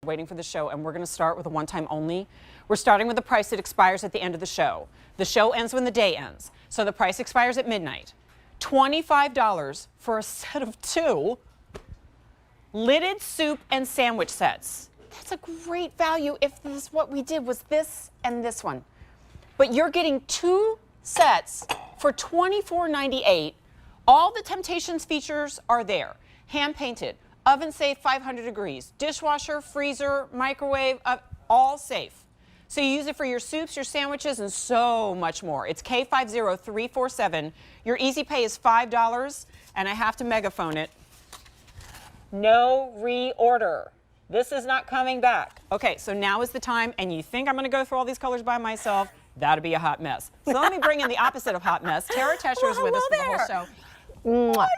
waiting for the show, and we're going to start with a one-time only. We're starting with the price that expires at the end of the show. The show ends when the day ends, so the price expires at midnight. $25 for a set of 2 lidded soup and sandwich sets. That's a great value if this is what we did was this and this one. But you're getting 2 sets for $24.98. All the Temp-tations features are there. Hand painted, oven safe 500 degrees, dishwasher, freezer, microwave, all safe. So you use it for your soups, your sandwiches, and so much more. It's K50347. Your easy pay is $5, and I have to megaphone it. No reorder. This is not coming back. Okay, so now is the time, and you think I'm going to go through all these colors by myself? That'd be a hot mess. So let me bring in the opposite of hot mess. Tara Tesher is with us for the whole show.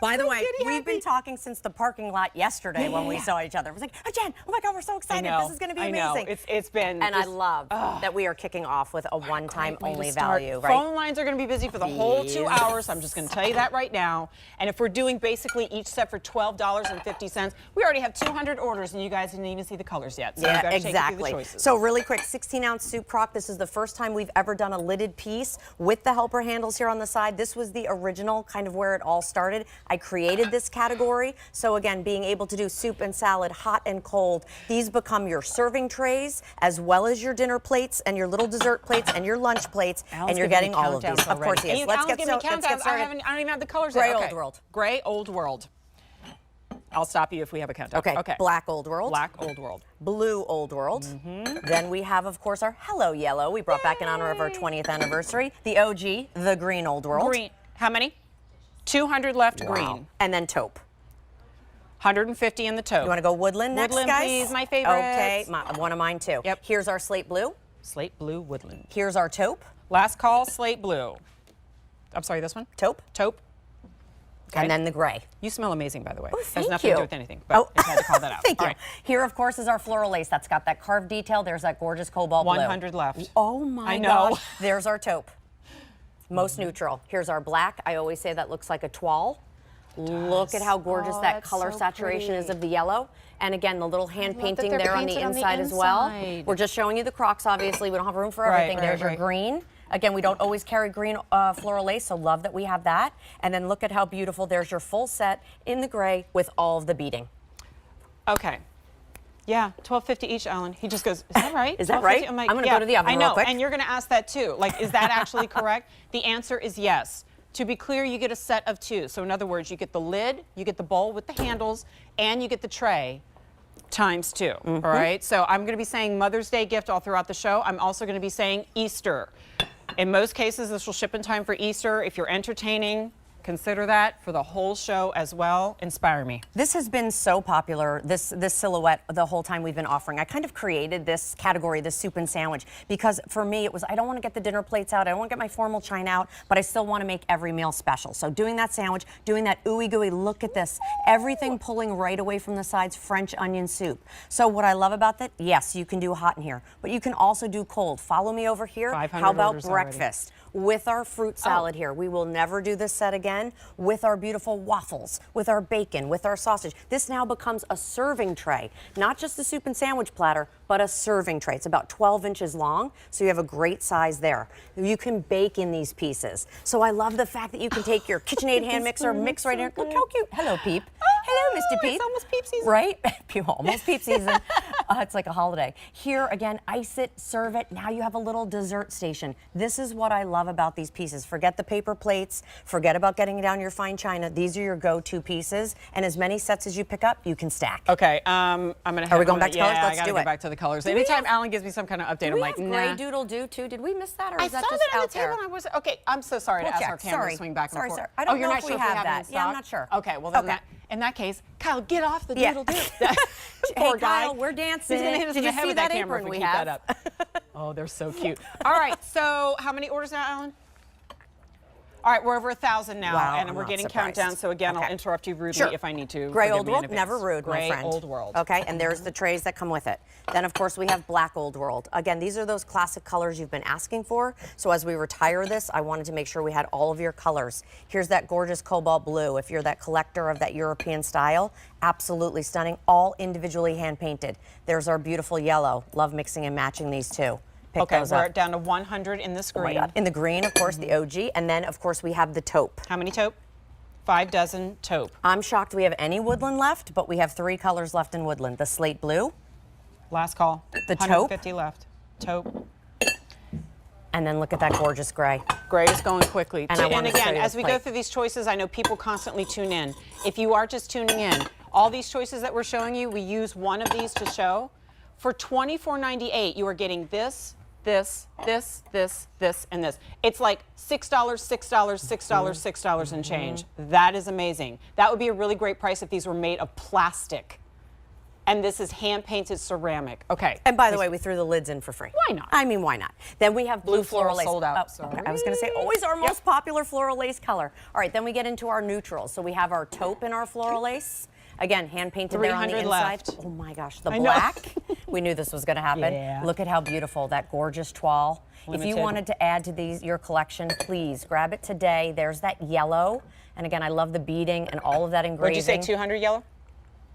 By the way, we've been talking since the parking lot yesterday when we saw each other. It was like, oh, Jen, oh my God, we're so excited. This is going to be amazing. It's been. And I love that we are kicking off with a one-time only value, right? Phone lines are going to be busy for the whole 2 hours. I'm just going to tell you that right now. And if we're doing basically each set for $12.50, we already have 200 orders, and you guys didn't even see the colors yet. So yeah, exactly. So really quick, 16-ounce soup crock. This is the first time we've ever done a lidded piece with the helper handles here on the side. This was the original kind of where it all started. I created this category. So again, being able to do soup and salad, hot and cold. These become your serving trays as well as your dinner plates and your little dessert plates and your lunch plates. Alan's and you're getting all of these. Already. Of course he is. Let's get started. I don't even have the colors Gray yet. Old World. Gray Old World. I'll stop you if we have a countdown. Okay. Black Old World. Black Old World. Blue Old World. Then we have, of course, our Hello Yellow. We brought back in honor of our 20th anniversary. The OG, the Green Old World. Green. How many? 200 left. Wow. Green. And then taupe. 150 in the taupe. You want to go woodland next, woodland, guys? Please, my favorite. Okay, one of mine too. Yep. Here's our slate blue. Slate blue woodland. Here's our taupe. Last call, slate blue. I'm sorry, this one? Taupe. Taupe. Okay. And then the gray. You smell amazing, by the way. Oh, thank Has nothing to do with anything, but I had to call that out. Thank you. Right. Here, of course, is our floral lace. That's got that carved detail. There's that gorgeous cobalt blue. 100 left. Oh my gosh. There's our taupe. Most neutral. Here's our black. I always say that looks like a toile. Look at how gorgeous that color saturation is of the yellow. And again, the little hand painting there on the inside as well. We're just showing you the Crocs, obviously. We don't have room for everything. There's your green. Again, we don't always carry green floral lace, so love that we have that. And then look at how beautiful. There's your full set in the gray with all of the beading. Okay. Yeah, $12.50 each, Alan. He just goes, is that right? Is that right? I'm like, I'm going to go to the oven real quick. And you're going to ask that too. Like, is that actually correct? The answer is yes. To be clear, you get a set of 2. So in other words, you get the lid, you get the bowl with the handles, and you get the tray times 2. All right? So I'm going to be saying Mother's Day gift all throughout the show. I'm also going to be saying Easter. In most cases, this will ship in time for Easter. If you're entertaining, consider that for the whole show as well. Inspire me. This has been so popular, this silhouette, the whole time we've been offering. I kind of created this category, this soup and sandwich, because for me it was, I don't want to get the dinner plates out, I don't want to get my formal china out, but I still want to make every meal special. So doing that sandwich, doing that ooey gooey, look at this. Everything pulling right away from the sides, French onion soup. So what I love about that, yes, you can do hot in here, but you can also do cold. Follow me over here. How about breakfast? With our fruit salad here. We will never do this set again. With our beautiful waffles, with our bacon, with our sausage. This now becomes a serving tray. Not just a soup and sandwich platter, but a serving tray. It's about 12 inches long, so you have a great size there. You can bake in these pieces. So I love the fact that you can take your KitchenAid hand mixer, mix right in here. Look how cute. Hello, Peep. Hello, Mr. Peep. It's almost Peep season. Right? Almost Peep season. It's like a holiday. Here, again, ice it, serve it. Now you have a little dessert station. This is what I love about these pieces. Forget the paper plates. Forget about getting down your fine china. These are your go-to pieces. And as many sets as you pick up, you can stack. Okay, I'm going to Are we going back to colors? Yeah, Let's I gotta do go it. back to the colors. Anytime Alan gives me some kind of update, I'm like, nah. Gray Doodle Do too. Did we miss that, or is that just just on out the table there? And I was okay. I'm so sorry to ask our camera to swing back and forth. Sorry. I don't know you're if not we sure have that. in Yeah, I'm stock? not sure. Okay, well then in that case, Kyle, get off the doodle do. Hey, Kyle, we're dancing. He's gonna hit us in the head with that camera if we keep that up. Oh, they're so cute. All right, so how many orders now, Alan? All right, we're over 1,000 now, Wow, and I'm we're not getting surprised. countdown. So again, Okay. I'll interrupt you rudely Sure. if I need to. Gray Forgive old me in world, advance. never rude, Gray my friend. old world. Okay, and there's the trays that come with it. Then, of course, we have black old world. Again, these are those classic colors you've been asking for. So as we retire this, I wanted to make sure we had all of your colors. Here's that gorgeous cobalt blue. If you're that collector of that European style, absolutely stunning. All individually hand painted. There's our beautiful yellow. Love mixing and matching these two. Pick Okay, those we're up. down to 100 in this Oh my green. God. In the green, of course, the OG. And then, of course, we have the taupe. How many taupe? 5 dozen taupe. I'm shocked we have any woodland left, but we have 3 colors left in woodland. The slate blue, Last call. The taupe? 150 left. Taupe. and then look at that gorgeous gray. Gray is going quickly. And I wanted to show again, you as the we plate. go through these choices, I know people constantly tune in. If you are just tuning in, all these choices that we're showing you, we use one of these to show. For $24.98, you are getting this, this, and this. It's like $6, $6, $6, $6 and change. That is amazing. That would be a really great price if these were made of plastic. And this is hand-painted ceramic. Okay. And by the way, we threw the lids in for free. Why not? I mean, why not? Then we have blue floral lace. sold out. Oh, Sorry. okay. I was going to say, always our most popular floral lace color. All right, then we get into our neutrals. So we have our taupe in our floral lace. Again, hand painted there on the 300 inside. left. Oh my gosh, the I know. black. We knew this was going to happen. Yeah. Look at how beautiful that gorgeous toile. If you Limited. wanted to add to your collection, please grab it today. There's that yellow. And again, I love the beading and all of that engraving. Would you say 200 yellow?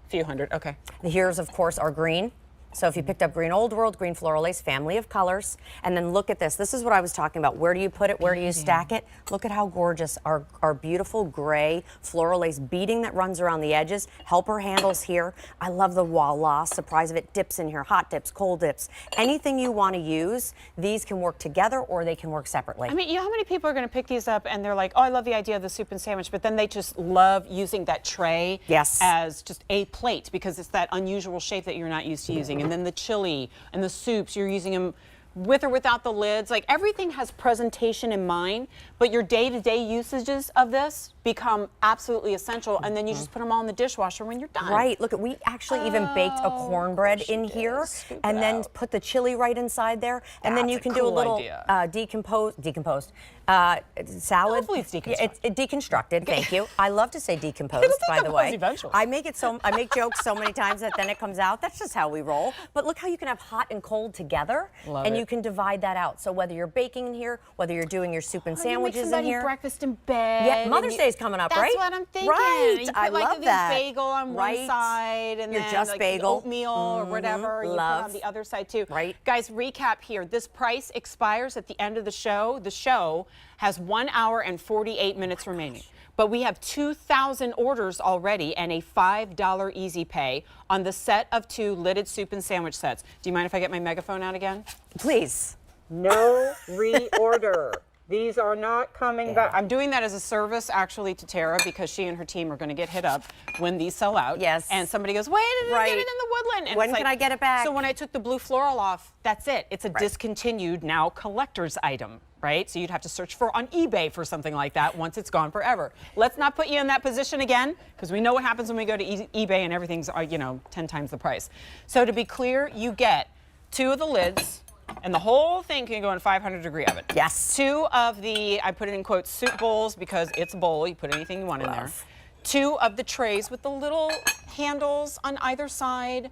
Few hundred, okay. Here's, of course, our green. So if you picked up green old world, green floral lace, family of colors, and then look at this. This is what I was talking about. Where do you put it? Where do you stack it? Look at how gorgeous our beautiful gray floral lace beading that runs around the edges. Helper handles here. I love the voila surprise of it. Dips in here, hot dips, cold dips. Anything you want to use, these can work together or they can work separately. I mean, you know how many people are going to pick these up and they're like, oh, I love the idea of the soup and sandwich, but then they just love using that tray Yes. as just a plate because it's that unusual shape that you're not used to using. And then the chili and the soups, you're using them with or without the lids. Like everything has presentation in mind, but your day-to-day usages of this become absolutely essential. And then you just put them all in the dishwasher when you're done. Right, look, we actually even baked a cornbread in here Scoop and it then out. put the chili right inside there. And then That's you a can do a cool little idea. decomposed salad. Hopefully it's Yeah, it's deconstructed, thank you. I love to say decomposed, It'll by the decompose way. eventually. I make jokes so many times that then it comes out. That's just how we roll. But look how you can have hot and cold together. Love and it. you can divide that out. So whether you're baking in here, whether you're doing your soup and Oh, you make sandwiches in somebody here. breakfast in bed. Yeah, and Mother's you- Day is coming up, That's right? what I'm thinking. Right, You put I like love the that. bagel on Right. one side and Your then just like bagel. the oatmeal or whatever you put Love. on the other side too. Right. Guys, recap here. This price expires at the end of the show. The show has 1 hour and 48 minutes remaining. But we have 2,000 orders already and a $5 easy pay on the set of 2 lidded soup and sandwich sets. Do you mind if I get my megaphone out again? Please. No reorder. These are not coming back. I'm doing that as a service actually to Tara because she and her team are going to get hit up when these sell out. Yes. And somebody goes, wait, I didn't Right. get it in the woodland. And When it's can like- I get it back? So when I took the blue floral off, that's it. It's a discontinued now collector's item, right? So you'd have to search for on eBay for something like that once it's gone forever. Let's not put you in that position again because we know what happens when we go to eBay and everything's 10 times the price. So to be clear, you get 2 of the lids. And the whole thing can go in 500-degree oven. Yes. 2 of the, I put it in quotes, soup bowls because it's a bowl. You put anything you want in there. Love. 2 of the trays with the little handles on either side.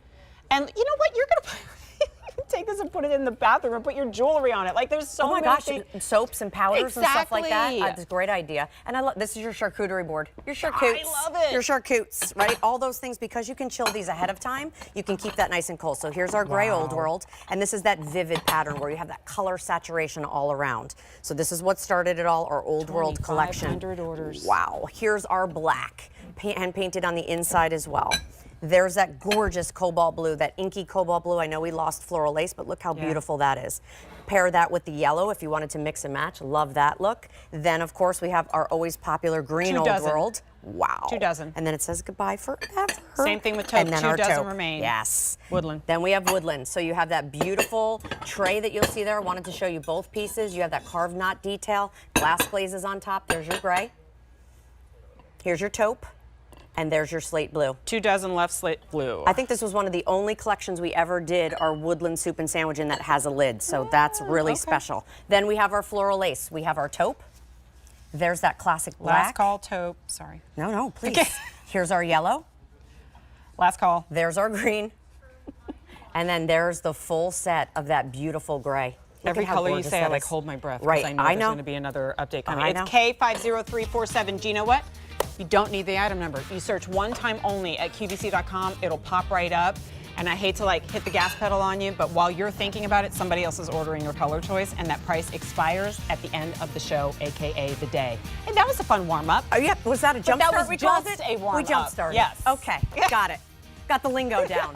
And you know what? You're going to take this and put it in the bathroom and put your jewelry on it. Like there's so Oh my many gosh, things. soaps and powders and stuff like that. Exactly. That's a great idea. And I love this is your charcuterie board. Your charcutes. I love it. Your charcutes, right? All those things because you can chill these ahead of time. You can keep that nice and cold. So here's our gray old world, and this is that vivid pattern where you have that color saturation all around. So this is what started it all, our old world collection. 500 orders. Wow. Here's our black, hand painted on the inside as well. There's that gorgeous cobalt blue, that inky cobalt blue. I know we lost floral lace, but look how beautiful that is. Pair that with the yellow if you wanted to mix and match. Love that look. Then, of course, we have our always popular green 2 old dozen. world. Wow. 2 dozen. And then it says goodbye forever. Same thing with taupe. And then 2 our dozen taupe. remain. Yes. Woodland. Then we have woodland. So you have that beautiful tray that you'll see there. I wanted to show you both pieces. You have that carved knot detail. Glass glazes on top. There's your gray. Here's your taupe. And there's your slate blue. 2 dozen left, slate blue. I think this was one of the only collections we ever did our woodland soup and sandwich in that has a lid. So that's really special. Then we have our floral lace. We have our taupe. There's that classic black. Last call taupe. Sorry. No, please. Okay. Here's our yellow. Last call. There's our green. And then there's the full set of that beautiful gray. Look Every at how color you gorgeous say, I that like is. hold my breath. Right, Because I know there's going to be another update coming. I It's know. K50347. Do you know what? You don't need the item number. You search one time only at QVC.com. It'll pop right up. And I hate to like hit the gas pedal on you, but while you're thinking about it, somebody else is ordering your color choice, and that price expires at the end of the show, aka the day. And that was a fun warm up. Oh, yeah. Was that a jump that start was we called just it? a warm We jump up. started. Yes. Okay. Got it. Got the lingo down.